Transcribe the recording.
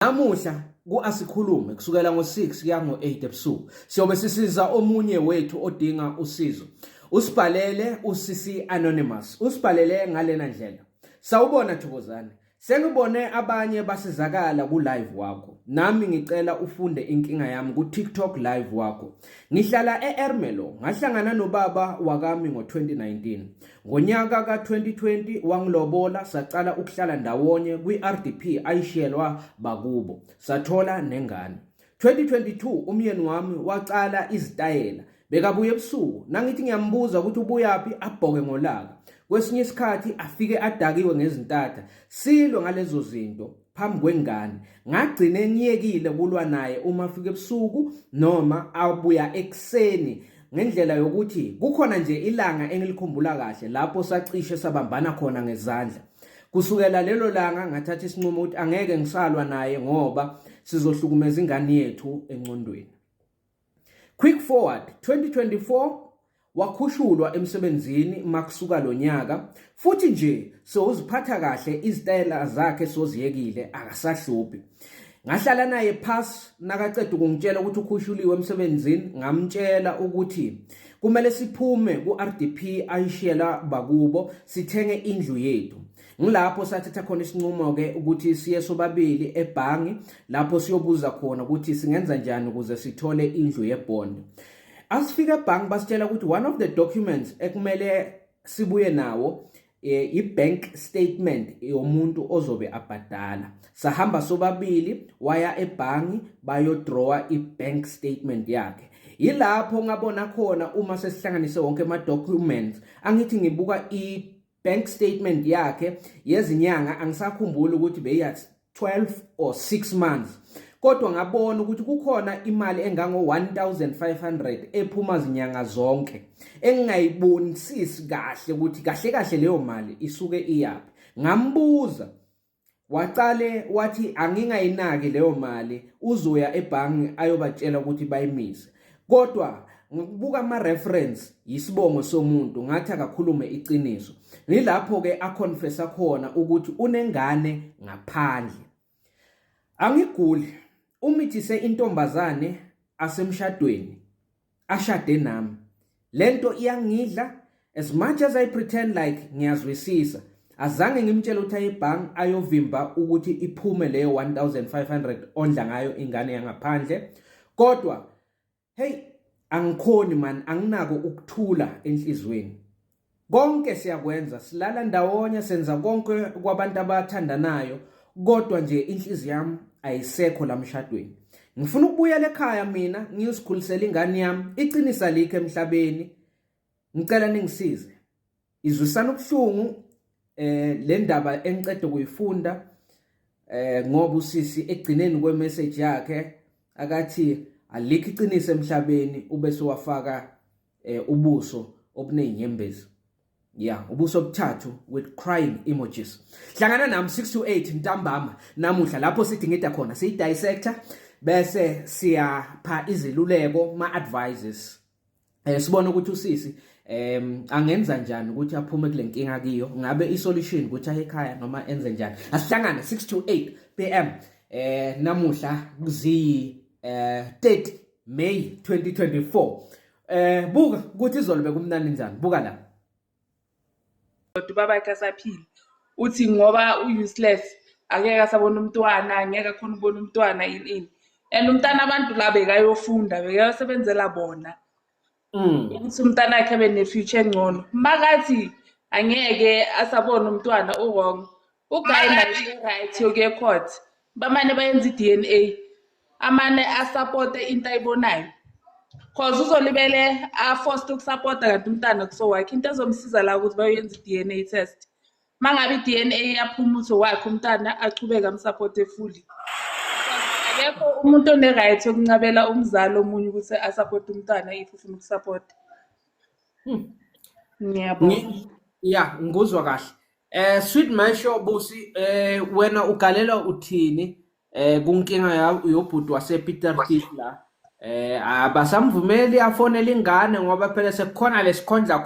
Namuhla ku-Asikhulume kusukela ngo-6 kuya ngo-8 ebusuku siyobe sisiza omunye wethu odinga usizo. Usibhalele uSisi Anonymous. Usibhalele ngalena ndlela. Sawubona Thokozane. Sengibone abanye basizakala ku-live wakho. Nami ngicela ufunde inkinga yami ku-TikTok live wakho. Ngihlala e-Ermelo, ngahlangana nobaba wakami ngo-2019. Ngonyaka ka-2020 wangilobola sacala ukuhlala ndawonye kwi-RDP ayishiyelwa bakubo. Sathola nengane. 2022 umyeni wami wacala izitayela. Bekabuye ebusuku, nangithi ngiyambuza ukuthi ubuyaphi abhoke ngolaka. Kwesinye isikhathi afike adakiwe ngezintatha. Silwe ngalezo zinto phambi kwengane. Ngagcina ngiyekile kulwa naye uma afike ebusuku noma abuya ekseni ngendlela yokuthi kukhona nje ilanga engilikhumbula kahle lapho sacishe sabambana khona ngezandla. Kusukela lelo langa ngathatha isinqumo ukuthi angeke ngisalwa naye ngoba sizohlukumeza ingane yethu encondweni. Quick forward 2024 wakhushulwa emsebenzini makusuka lo nyaka futhi nje sowuziphatha kahle izitayela zakhe soziyekile akasahluphi. Ngahlala naye phasi nakaceda ukungitshela ukuthi ukhushuliwe emsebenzini ngamtshela ukuthi kumele siphume ku-RDP ayishiyela bakubo sithenge indlu yethu. Ngilapho sathatha khona isinqumo ke ukuthi siye sobabili ebhangi lapho siyobuza khona ukuthi singenza njani ukuze sithole indlu yebond. Asifika ebhangi basitshela ukuthi one of the documents ekumele sibuye nawo i-bank statement yomuntu ozobe abhadala. Sahamba sobabili waya ebhangi bayodrawa i-bank statement yakhe. Yilapho ngabona khona uma sesihlanganise wonke ama-documents angithi ngibuka i-bank statement yakhe yezinyanga angisakhumbuli ukuthi beya 12 or 6 months. Kodwa ngabona ukuthi kukhona imali engango 1500 ephuma zinyanga zonke engingayibonisisi kahle ukuthi kahle leyo mali isuke iyapi. Ngambuza waqale wathi angingayinaki leyo mali uzoya ebhangi ayobatshela ukuthi bayimise. Kodwa ngikubuka ama reference yisibongo somuntu ngathi akakhulume iqiniso. Ngilapho ke aconfessa khona ukuthi unengane ngaphandle. Angiguli umithise intombazane asemshadweni ashade nami. Lento iyangidla as much as I pretend like ngiyazwisisa. Azange ngimtshela ukuthi ayebhangi ayovimba ukuthi iphume leyo 1500 ondla ngayo ingane yangaphandle. Kodwa hey angikhoni man anginako ukuthula enhlizweni. Konke siyakwenza silala ndawonye senza konke kwabantu abathandanayo kodwa nje inhliziyo yami ayisekho lamshadweni. Ngifuna ukubuyela ekhaya mina ngiyosikhulisela ingane yami iqinisa likhe emhlabeni. Ngicela ningisize. Izwisana ubuhlungu le ndaba engicede kuyifunda ngoba usisi egcineni kwemessage yakhe akathi alikho iqiniso emhlabeni ubese wafaka ubuso obunezinyembezi. Yeah, ubuso obuthathu with crying emojis. Hlangana nami 6 to 8 ntambama namuhla lapho sidingida khona siyi-dissector bese siyapha iziluleko ma-advices. Sibona ukuthi usisi angenza njani ukuthi aphume kule nkinga kiyo. Ngabe i-solution ukuthi aye ekhaya noma enze njani. Asihlangane 6 to 8 PM namuhla kuzi 30 May 2024. Buka ukuthi izolobe kumnandi njani. Buka la. Baba kasaphila uthi ngoba useless angeke asabona umntwana angeke khona ubona umntwana yini and umntana abantu la bekayofunda bekayosebenzela bona ukuthi umntana wakhe abe ne-future engcono makathi angeke asabona umntwana wrong ugayi nayo right yokuye court bamane bayenza i-DNA amane asupporte into ayibonayo cause uzolibele forced ukusupporta kanti umntana kusowakhe into ezomsiza la ukuthi bayoyenza i-DNA test mangabe i-DNA yaphuma ukuthi wakhe umntana achubeke amsupporte fully akekho umuntu one-right yokuncabela umzali omunye ukuthi asupporte umntana if ufuna ukusupporta. Ngiyabonga. Yeah, nguzwa kahle. Sweet Masho Busi wena ugalela uthini kunkinga yobhuti wasePieter Tief la abasamvumeli afonela ingane ngoba phela sekukhona lesikhondla